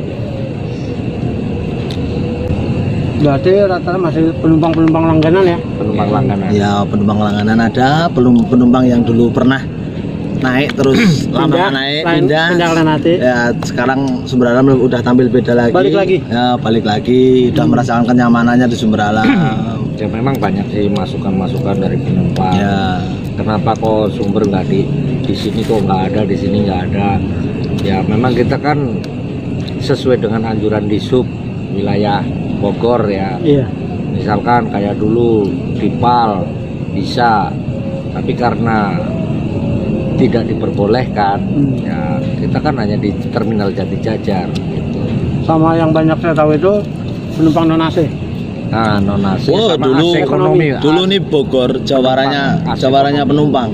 Berarti rata-rata masih penumpang-penumpang langganan ya? Penumpang langganan. Ya, penumpang langganan ada, penumpang yang dulu pernah naik terus lama naik pindah nanti. ya sekarang sumber alam udah tampil beda lagi. Balik lagi? Ya, balik lagi, udah merasakan kenyamanannya di sumber alam. Ya memang banyak sih masukan-masukan dari penumpang. Ya, Kenapa kok sumber nggak di sini kok nggak ada, di sini nggak ada? Ya memang kita kan sesuai dengan anjuran Disub wilayah Bogor ya. Iya. Misalkan kayak dulu di PAL bisa, tapi karena tidak diperbolehkan, ya kita kan hanya di terminal Jati Jajar. Gitu. Sama yang banyak saya tahu itu penumpang non AC. Nah, non AC oh sama dulu AC ekonomi. dulu nih Bogor jawarannya penumpang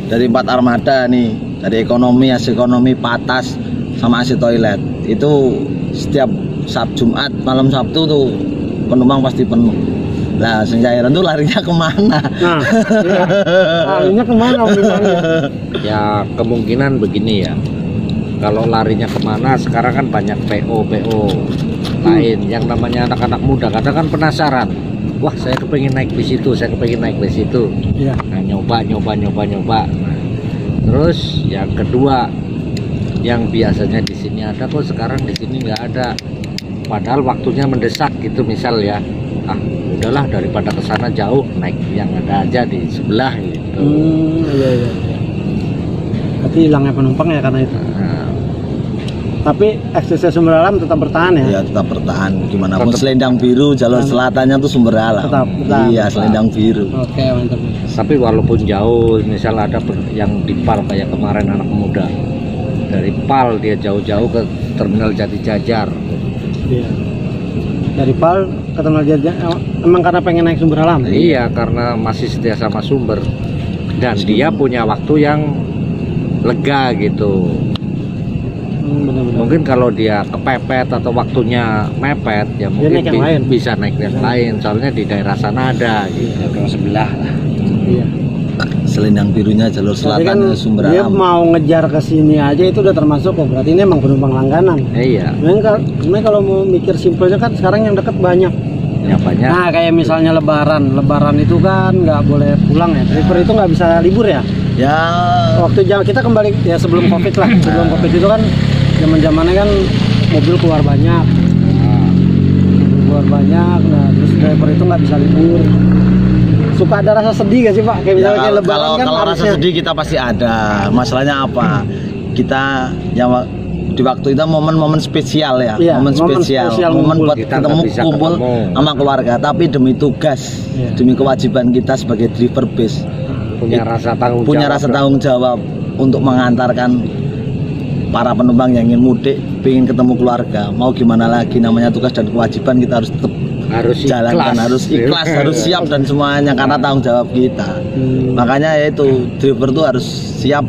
dari 4 armada nih, dari ekonomi, AC ekonomi, patas sama AC toilet itu setiap Jumat malam Sabtu tuh penumpang pasti penuh. Lah Senjairan tuh larinya kemana? Nah, iya. Larinya kemana penumpangnya? Ya kemungkinan begini ya. kalau larinya kemana sekarang kan banyak PO lain yang namanya anak-anak muda kadang kan penasaran, wah saya kepengen naik di situ, saya kepengen naik di situ. Iya. Nah, nyoba. Nah, terus yang kedua, yang biasanya di sini ada kok sekarang di sini nggak ada. Padahal waktunya mendesak gitu misal ya. Ah, udahlah daripada ke sana jauh, naik yang ada aja di sebelah gitu. Iya. Tapi hilangnya penumpang ya karena itu. Nah, Tapi eksisnya sumber alam tetap bertahan ya. Ya tetap bertahan gimana pun. Tetap. Selendang biru jalur selatannya tuh sumber alam. Tetap bertahan. Iya, selendang biru. Oke, mantap. tapi walaupun jauh, misal ada yang di PAL kayak kemarin anak muda dari PAL dia jauh-jauh ke terminal Jati Jajar. Iya. Dari PAL ke Terminal Jajar emang karena pengen naik sumber alam. Iya, karena masih setia sama sumber dan dia punya waktu yang lega gitu. Benar-benar. Mungkin kalau dia kepepet atau waktunya mepet ya mungkin naik yang lain. bisa naik yang lain, soalnya di daerah sana ada gitu. Ke sebelah lah. Iya. Selendang birunya jalur Berarti kan selatannya sumber dia alam. mau ngejar ke sini aja itu udah termasuk kok. Berarti ini emang penumpang langganan. Iya, Sebenarnya kalau mau mikir simpelnya kan sekarang yang deket banyak. ya banyak. Nah kayak misalnya Lebaran itu kan nggak boleh pulang ya. Driver itu nggak bisa libur ya. Ya Waktu kita kembali ya sebelum Covid lah. Sebelum Covid itu kan zaman-zamannya kan mobil keluar banyak. Nah terus driver itu nggak bisa libur. Suka ada rasa sedih gak sih Pak? Kayak misalnya kayak Lebaran kan kalau rasa harusnya. sedih kita pasti ada. Masalahnya apa? Kita yang di waktu itu momen-momen spesial ya, Iya, momen momen spesial, spesial momen ngumpul. buat Kita ketemu nggak bisa kumpul ketemu. sama keluarga. Tapi demi tugas, Iya. demi kewajiban kita sebagai driver bis, Punya rasa tanggung punya jawab. rasa tanggung jawab untuk mengantarkan para penumpang yang ingin mudik, ingin ketemu keluarga. Mau gimana lagi, namanya tugas dan kewajiban, kita harus tetap harus jalankan, harus ikhlas, harus siap dan semuanya karena tanggung jawab kita. Makanya yaitu driver tuh harus siap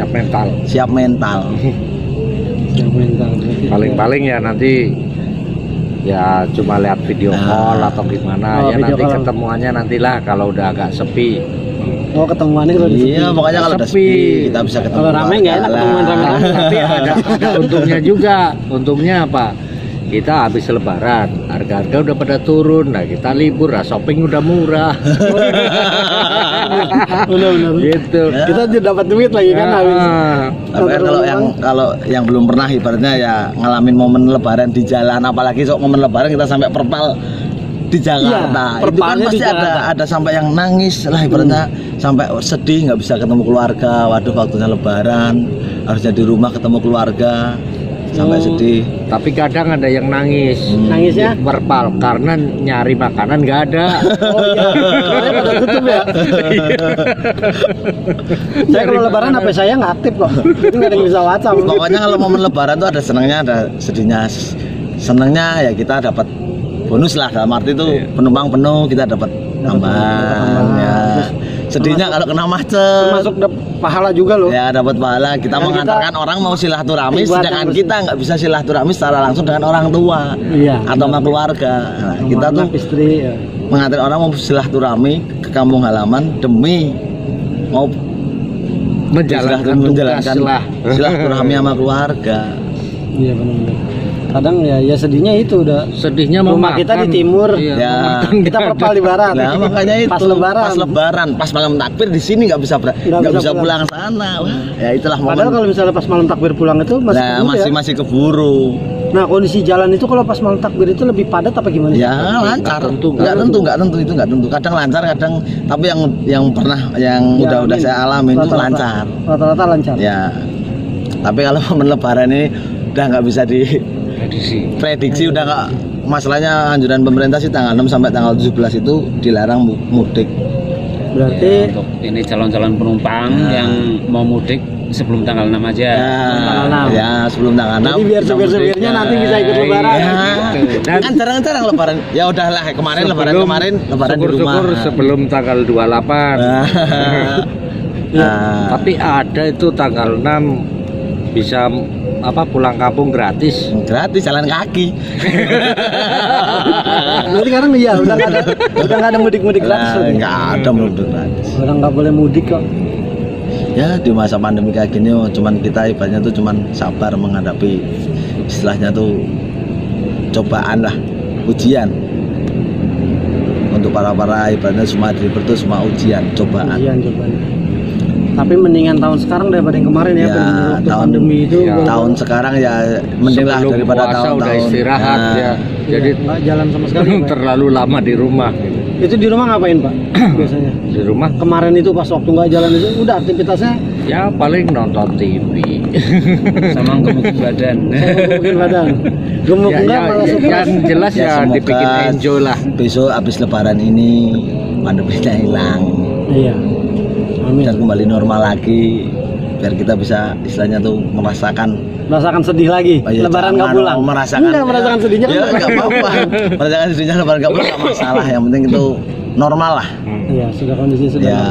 mental. siap mental. Yang mental, berarti Paling-paling ya nanti ya cuma lihat video Nah. call atau gimana Oh, ya, video nanti call. ketemuannya nantilah kalau udah agak sepi. Oh ketemuannya kalau di Iya, pokoknya kalau udah Sepi. sepi kita bisa ketemu. Kalau rame nggak enak ketemuan rame. Tapi ada untungnya juga. Untungnya apa? Kita habis lebaran, harga-harga udah pada turun. Nah, kita libur, nah, shopping udah murah. Benar-benar. Gitu. Kita dapat duit lagi kan habis. Tapi kan kalau yang belum pernah ibaratnya ya ngalamin momen lebaran di jalan, apalagi sok momen lebaran kita sampai perpal di Jakarta. Iya, itu kan perpalnya di pasti Jakarta. ada sampai yang nangis lah ibaratnya, sampai sedih nggak bisa ketemu keluarga. Waduh, waktunya lebaran, harusnya di rumah ketemu keluarga. Sampai Oh. sedih. Tapi kadang ada yang nangis. Nangisnya? Di Perpal karena nyari makanan nggak ada. Oh iya. Soalnya pada tutup ya. Saya kalau lebaran HP saya nggak aktif kok. Itu nggak ada yang bisa WhatsApp. Pokoknya kalau momen lebaran tuh ada senangnya, ada sedihnya. Senangnya ya kita dapat bonus lah, dalam arti itu penumpang penuh kita dapat tambahan ya. Sedihnya kalau kena macet. Termasuk pahala juga loh. Ya dapat pahala, kita Ya, mengantarkan orang mau silaturahmi, Ibadah sedangkan bersih. kita nggak bisa silaturahmi secara langsung dengan orang tua Iya. atau sama keluarga. Nah, kita Sama tuh anak, istri. Ya. mengantar orang mau silaturahmi ke kampung halaman demi mau Menjalankan tugas lah. silaturahmi sama keluarga. Iya benar-benar. Kadang ya sedihnya itu udah. Sedihnya mau Rumah makan. kita di timur. Iya, Ya. mau makan Kita nggak perpal ada. di barat. Nah makanya itu Pas lebaran. pas malam takbir di sini nggak bisa Nggak bisa pulang sana. Wah, ya itulah Padahal momen. kalau misalnya pas malam takbir pulang itu masih Nah, keburu ya. masih keburu. Nah kondisi jalan itu kalau pas malam takbir itu lebih padat apa gimana? Ya lancar. Nggak tentu, Nggak tentu itu nggak tentu. Kadang lancar, kadang tapi yang pernah yang Ya, udah ini saya alamin itu rata-rata. lancar. Rata-rata lancar. Ya. Tapi kalau momen lebaran ini udah nggak bisa diprediksi, udah nggak. Masalahnya anjuran pemerintah sih tanggal 6 sampai tanggal 17 itu dilarang mudik. Berarti Untuk ini calon-calon penumpang yang mau mudik sebelum tanggal 6 aja. tanggal 6. Ya, sebelum tanggal 6. jadi biar supir-supirnya nanti bisa ikut lebaran. Ya, Dan- kan jarang-jarang lebaran. Ya udahlah, kemarin lebaran di rumah. syukur-syukur sebelum tanggal 28. Nah, Tapi ada itu tanggal 6 bisa pulang kampung gratis. gratis jalan kaki. Berarti sekarang iya udah nggak ada mudik-mudik gratis Nah, lagi. nggak ada mudik gratis. Orang nggak boleh mudik kok. Ya di masa pandemi kayak gini cuman kita ibaratnya tuh cuman sabar menghadapi istilahnya tuh cobaan lah, ujian. Untuk para ibaratnya semua driver tuh semua ujian, cobaan. Ujian cobaan. Tapi mendingan tahun sekarang daripada yang kemarin ya, Ya, waktu tahun- pandemi itu. ya. Tahun sekarang ya mending lah Sebelum daripada puasa tahun-tahun. udah istirahat Nah, ya. Jadi Jadi nggak jalan sama sekali Pak. terlalu lama di rumah gitu. Itu di rumah ngapain Pak biasanya? Di rumah Kemarin itu pas waktu nggak jalan itu udah aktivitasnya ya paling nonton TV. Sama gemukin badan. mungkin badan gemuk Ya, enggak ya, malah ya, stres. yang jelas Ya, ya, semoga dibikin enjoy lah. besok habis lebaran ini pandeminya hilang Iya. Amin. dan kembali normal lagi biar kita bisa istilahnya tuh merasakan Merasakan sedih lagi. oh iya, Lebaran nggak jangan, pulang. merasakan Enggak merasakan sedihnya kan ya nggak nggak apa-apa merasakan sedihnya lebaran nggak pulang nggak masalah, yang penting itu normal lah. Iya, sudah kondisi sudah. Ya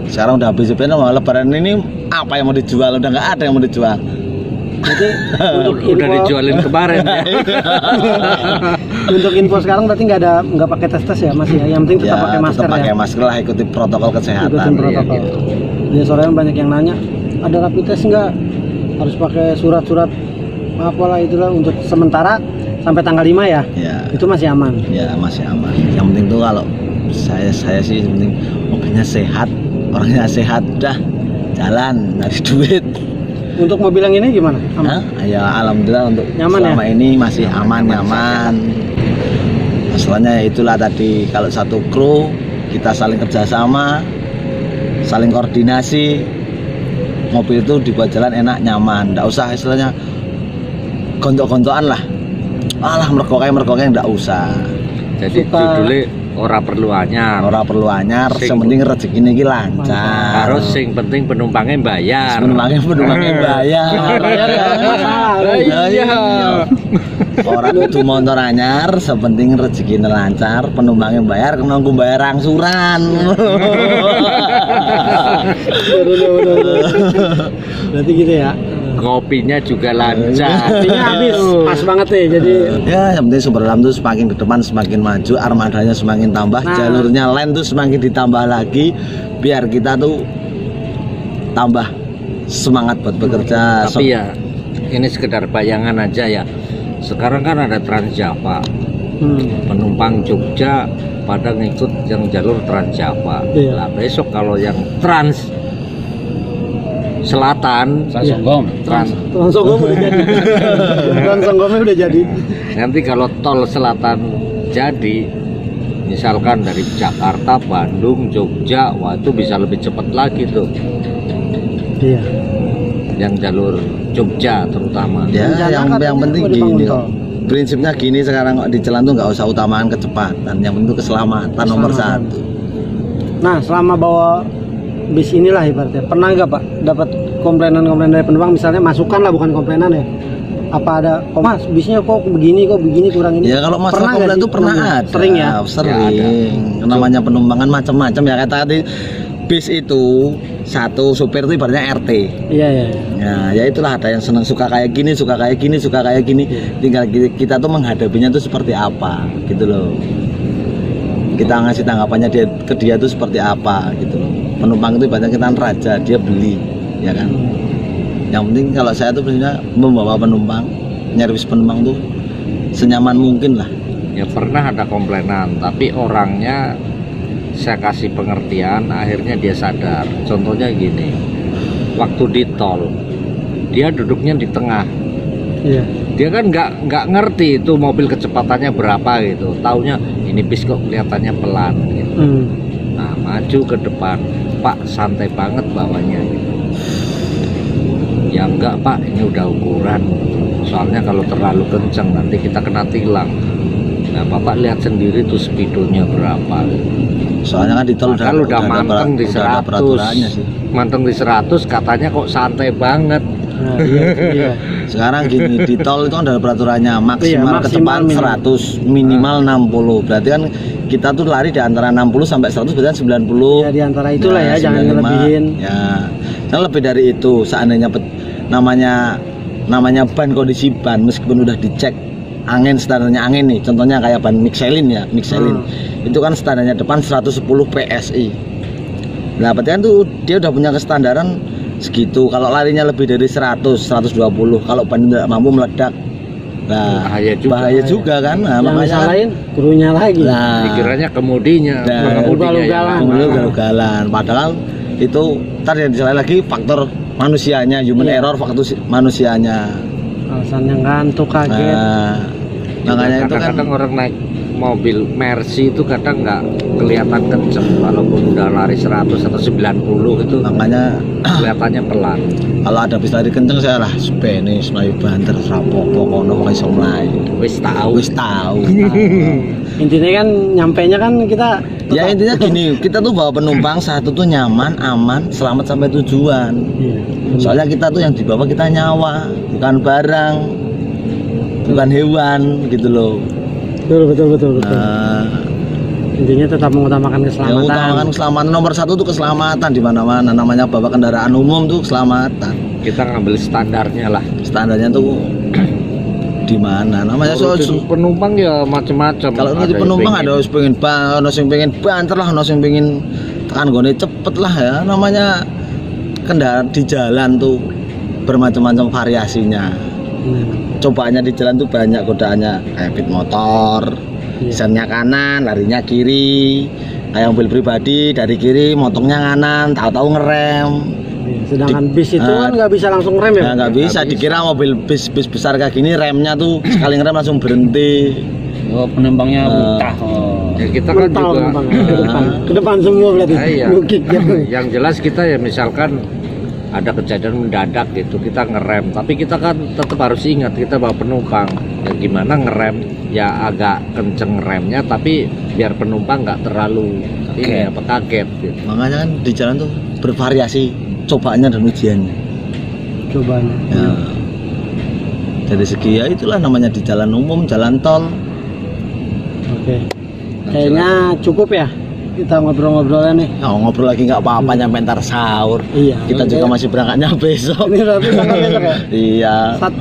sekarang udah habis mau lebaran ini apa yang mau dijual, udah nggak ada yang mau dijual. Jadi untuk Udah dijualin kemarin ya. untuk info sekarang berarti nggak pakai tes ya Mas ya. Yang penting tetap pakai masker tetap pakai ya. masker lah, ikuti protokol kesehatan. Ikutin protokol. Iya, gitu. Jadi soalnya banyak yang nanya, ada rapid test nggak? Harus pakai surat-surat apalah itulah untuk sementara sampai tanggal 5 ya. Ya, Itu masih aman. ya masih aman. Yang penting tuh kalau saya sih yang penting mobilnya sehat, orangnya sehat, dah jalan dari duit. Untuk mobil yang ini gimana? Hah? Aman. Ya alhamdulillah untuk Nyaman selama ini masih aman. nyaman, Masalahnya ya itulah tadi, kalau satu kru kita saling kerjasama, saling koordinasi, mobil itu dibuat jalan enak nyaman, nggak usah istilahnya gontok-gontokan lah. Alah merkokai nggak usah. Jadi Suka- judulnya ora perlu anyar. Orang perlu anyar, Sing- yang penting rezeki ini lancar. Harus sing penting penumpangnya bayar. penumpangnya bayar. Bayar ya, masalah. Iya. Orang itu motor anyar, sepenting rezeki lancar, penumpangnya bayar, kena aku bayar angsuran. Udah. Berarti gitu ya. Kopinya juga lancar. Artinya habis pas banget nih. Jadi Ya, yang penting sumber daya itu semakin ke depan semakin maju, armadanya semakin tambah, Nah. jalurnya lain tuh semakin ditambah lagi, biar kita tuh tambah semangat buat bekerja. Tapi ya ini sekedar bayangan aja ya. Sekarang kan ada Trans Java. Penumpang Jogja pada ngikut yang jalur Trans Java. Iya. Nah, besok kalau yang Trans Selatan, Songgom. Trans langsung udah jadi. Langsung udah jadi. nanti kalau tol selatan jadi, misalkan dari Jakarta, Bandung, Jogja, wah itu bisa lebih cepat lagi tuh. Iya. Yang jalur Jogja terutama. Ya, Rencana yang katanya penting mau dibangun gini tol. kok. Prinsipnya gini sekarang kok di jalan tuh nggak usah utamakan kecepatan, yang penting itu keselamatan nomor Keselamatan. satu. Nah, selama bawa bis inilah ibaratnya, pernah nggak Pak dapat komplainan dari penumpang, misalnya masukan lah, bukan komplainan ya? Apa ada, oh Mas bisnya kok begini kurang ini? Ya kalau masalah Pernah nggak komplain sih itu pernah penumpang? ada. Sering ya? Sering. Namanya penumpangan macam-macam ya, kayak tadi bis itu satu supir itu ibaratnya RT. Iya iya. Ya itulah, ada yang senang suka kayak gini, suka kayak gini, suka kayak gini. Tinggal kita tuh menghadapinya tuh seperti apa gitu loh. Kita ngasih tanggapannya ke dia tuh seperti apa gitu loh. Penumpang itu ibaratnya kita raja, dia beli, ya kan. Yang penting kalau saya tuh sebenarnya membawa penumpang, nyervis penumpang tuh senyaman mungkin lah. Ya pernah ada komplainan, tapi orangnya saya kasih pengertian, akhirnya dia sadar. Contohnya gini, waktu di tol, dia duduknya di tengah. Iya. Dia kan nggak ngerti itu mobil kecepatannya berapa gitu. Taunya ini bis kok kelihatannya pelan gitu. Nah, maju ke depan, Pak santai banget bawanya gitu. Ya enggak Pak, ini udah ukuran. Soalnya kalau terlalu kencang nanti kita kena tilang. Nah, Bapak lihat sendiri tuh speedonya berapa. Soalnya kan di tol Padahal udah manteng di udah ada 100. peraturannya sih. Manteng di 100, katanya kok santai banget. Nah, iya. Sekarang gini, di tol itu kan ada peraturannya maksimal Iya, kecepatan maksimal 100, minimal 60. Berarti kan kita tuh lari di antara 60 sampai 100, berarti 90. Ya di antara itulah ya, jangan 95. ngelebihin. Ya. Kan lebih dari itu, seandainya namanya ban, kondisi ban meskipun udah dicek angin, standarnya angin nih, contohnya kayak ban Michelin ya, Michelin. Itu kan standarnya depan 110 PSI. Nah, berarti kan tuh dia udah punya kestandaran segitu. Kalau larinya lebih dari 100, 120, kalau ban tidak mampu meledak, nah bahaya juga kan. Nah, Yang makanya lain krunya lagi. nah, Pikirannya kemudinya, Nah, pengemudinya yang ugal-ugalan. ugal-ugalan. Padahal itu ntar yang disalahin lagi faktor manusianya, human Iya. error, faktor manusianya. Alasannya ngantuk, kaget. Nah, makanya itu kan kadang-kadang orang naik mobil Mercy itu kadang nggak kelihatan kenceng, walaupun udah lari 100 atau 90 itu makanya kelihatannya pelan. kalau ada bis lari kenceng saya lah sepenis melayu banter rapopo kono wong iso mlayu. Wis tahu. Wis tahu. Intinya kan nyampainya kan kita Ya intinya gini, kita tuh bawa penumpang satu tuh nyaman, aman, selamat sampai tujuan. Iya. Soalnya kita tuh yang dibawa kita nyawa, bukan barang, bukan hewan gitu loh. betul. Nah, Intinya tetap mengutamakan yang keselamatan. utamakan keselamatan nomor satu tuh keselamatan di mana-mana. Namanya bawa kendaraan umum tuh keselamatan. Kita ngambil standarnya lah. Standarnya tuh di mana? Namanya Kalau penumpang ya macam-macam. kalau nanti penumpang ada yang pengen ada yang pengen banter lah, ada yang pengen tekan gone cepet lah ya. Namanya kendaraan di jalan tuh bermacam-macam variasinya. Cobaannya di jalan tuh banyak godaannya, kayak pit motor, Iya. sennya kanan, larinya kiri, kayak mobil pribadi dari kiri, motongnya kanan, tahu-tahu ngerem. Iya, sedangkan bis itu kan nggak bisa langsung rem ya. Nah, nggak bisa, dikira mobil bis besar kayak gini remnya tuh sekali ngerem langsung berhenti. Oh, penumpangnya buta. Oh. Ya kita kan Mental juga penumpang. ke depan semua berarti. Iya. Ngukik gitu. yang jelas kita ya misalkan ada kejadian mendadak gitu, kita ngerem, tapi kita kan tetap harus ingat kita bawa penumpang. Ya gimana ngerem ya agak kenceng remnya, tapi biar penumpang nggak terlalu ini apa kaget gitu. Makanya kan di jalan tuh bervariasi cobaannya dan ujiannya. Cobaan. Ya. Dari segi ya itulah namanya di jalan umum, jalan tol. Oke. Kayaknya cukup ya kita ngobrol-ngobrolnya nih. Ya, ngobrol lagi nggak apa-apa nyampe ntar sahur. Iya. Kita juga masih berangkatnya besok. Ini berarti tanggal besok ya? Iya.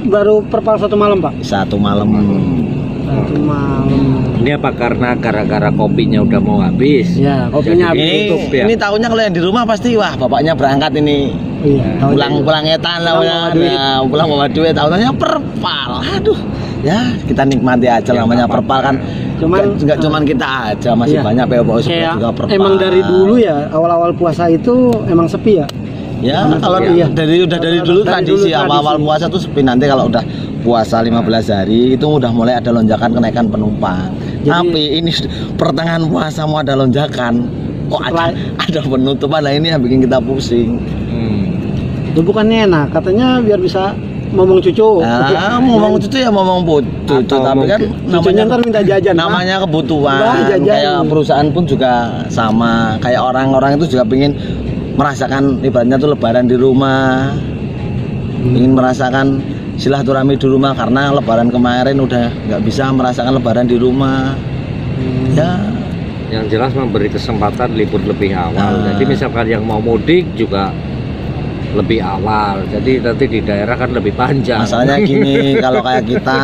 Baru perpal 1 malam, Pak. 1 malam. 1 malam. Ini apa karena gara-gara kopinya udah mau habis? Ya, kopinya Jadi habis. Ini, tutup ya? ini tahunya kalau yang di rumah pasti wah bapaknya berangkat ini. Iya. Pulang etan lah Pulang bawa duit. ya, pulang bawa duit. Tahunya perpal. Aduh. Ya, kita nikmati aja Ya, namanya nggak perpal kan. Cuman Nggak cuman kita aja, masih iya. banyak PO kayak juga perpal. emang dari dulu ya, awal-awal puasa itu emang sepi ya. Ya, kalau Iya. dari dulu Dari tradisi dulu awal-awal tradisi. puasa tuh sepi, nanti kalau udah puasa 15 hari itu udah mulai ada lonjakan kenaikan penumpang. Jadi- Tapi ini pertengahan puasa mau ada lonjakan. Kok ada penutupan, nah ini yang bikin kita pusing. Itu bukannya enak, katanya biar bisa ngomong cucu. Nah, ngomong cucu ya ngomong cucu, Atau tapi kan Cucunya ntar minta jajan. namanya kebutuhan. Bah, jajan. Kayak perusahaan pun juga sama, kayak orang-orang itu juga pengen merasakan ibaratnya tuh lebaran di rumah, ingin merasakan silaturahmi di rumah karena lebaran kemarin udah nggak bisa merasakan lebaran di rumah. Ya, Yang jelas memberi kesempatan libur lebih awal. Nah. Jadi misalkan yang mau mudik juga lebih awal. Jadi nanti di daerah kan lebih panjang. masalahnya gini, kalau kayak kita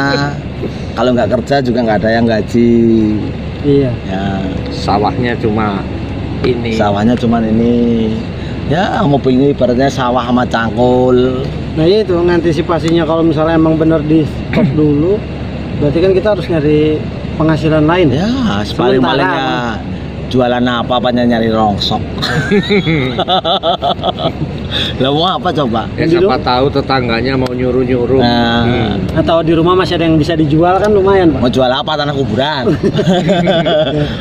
kalau nggak kerja juga nggak ada yang gaji. Iya. Ya, Sawahnya cuma ini. sawahnya cuman ini. Ya, mobil ini ibaratnya sawah sama cangkul. Nah ya itu mengantisipasinya kalau misalnya emang bener di stop dulu, berarti kan kita harus nyari penghasilan lain. Ya, paling-palingnya jualan apa nyari rongsok. Lah mau apa coba? Ya siapa tahu tetangganya mau nyuruh-nyuruh. Nah, Atau di rumah masih ada yang bisa dijual kan lumayan, Pak. mau jual apa, tanah kuburan?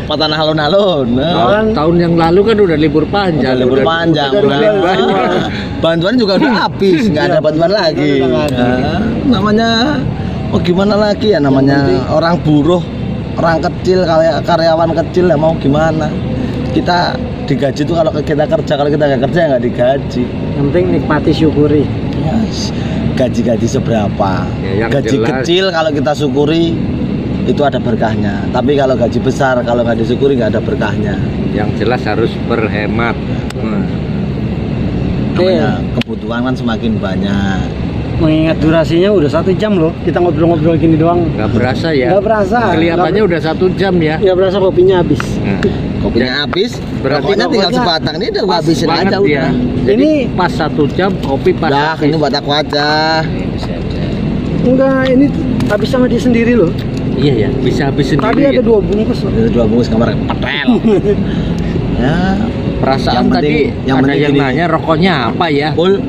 Apa tanah alun-alun? Kan- Tahun yang lalu kan udah libur panjang. Udah libur panjang, udah udah libur banyak. panjang. Bantuan juga udah habis, nggak ada bantuan lagi. Udah nggak ada. Nah, namanya, oh gimana lagi ya namanya orang buruh, orang kecil, karyawan kecil ya mau gimana? Kita digaji tuh kalau kita kerja, kalau kita nggak kerja ya nggak digaji. Yang penting nikmati, syukuri. Yes. Gaji seberapa? Ya, yang Gaji jelas. kecil kalau kita syukuri itu ada berkahnya. Tapi kalau gaji besar kalau nggak disyukuri nggak ada berkahnya. Yang jelas harus berhemat. Namanya kebutuhan kan semakin banyak. mengingat durasinya udah 1 jam loh. Kita ngobrol-ngobrol gini doang. Nggak berasa ya? Nggak berasa. Kelihatannya udah 1 jam ya. Ya berasa kopinya habis. Nah, Kopinya habis, Berarti rokoknya tinggal rokoknya sebatang. Ini udah gua pas habisin banget aja ya. udah. Jadi Ini- pas 1 jam kopi pas Dah, habis. ini buat aku aja. Bisa aja. Enggak, ini habis sama dia sendiri loh. Iya ya, bisa habis sendiri. Tadi ada ya. 2 bungkus loh. Ini 2 bungkus kamar petel. Ya, Perasaan yang tadi penting- yang ada penting yang gini. nanya rokoknya apa ya? Pul.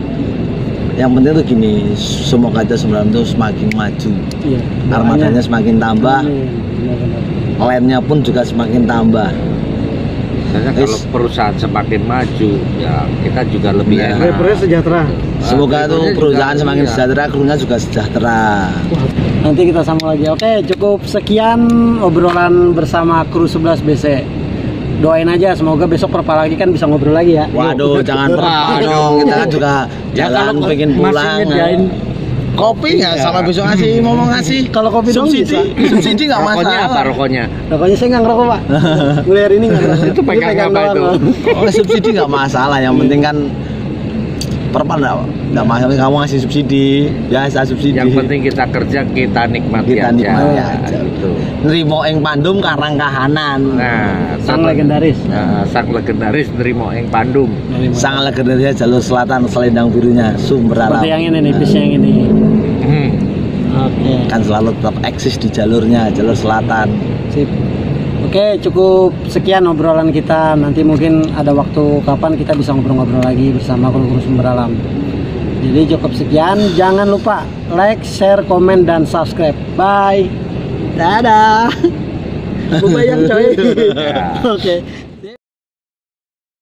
Yang penting tuh gini, semoga aja sebelum itu semakin maju. Iya. Armadanya semakin tambah, Amin. Benar-benar. lemnya pun juga semakin tambah. Karena kalau Wis. perusahaan semakin maju, ya kita juga lebih Nah. enak. Drivernya sejahtera. Semoga tuh drivernya perusahaan juga, semakin iya. sejahtera, krunya juga sejahtera. Nanti kita sambung lagi. Oke, cukup sekian obrolan bersama kru 11 BC. Doain aja semoga besok perpal lagi kan bisa ngobrol lagi ya. Waduh, jangan berapa Waduh. dong. Kita kan juga Ya, jalan kalau pengen masih pulang. nyediain Kopi ya sama besok ngasih mau ngasih. Kalau kopi dong subsidi, bisa. subsidi nggak Rokoknya masalah. apa rokoknya? Pokoknya saya nggak ngerokok, Pak. Mulai hari ini nggak ngerokok. Itu pegang Ini apa doang itu? loh. Oh, subsidi nggak masalah. Yang penting kan perpan nggak masalah. Kamu ngasih subsidi, biasa subsidi. Yang penting kita kerja, kita nikmati Kita aja. nikmati aja. Gitu. Nerimo ing Pandum karang kahanan. Nah, Sang legendaris. Nah, sang legendaris Nerimo ing Pandum. Sang legendaris jalur selatan selendang birunya sumber alam. Seperti yang ini nih, bis yang ini. Hmm. Oke. Kan selalu tetap eksis di jalurnya, jalur selatan. Sip. Oke, cukup sekian obrolan kita. Nanti mungkin ada waktu kapan kita bisa ngobrol-ngobrol lagi bersama kru-kru sumber alam. Jadi cukup sekian. Jangan lupa like, share, komen, dan subscribe. Bye. Dadah. Bubayang coy. Ya. Oke.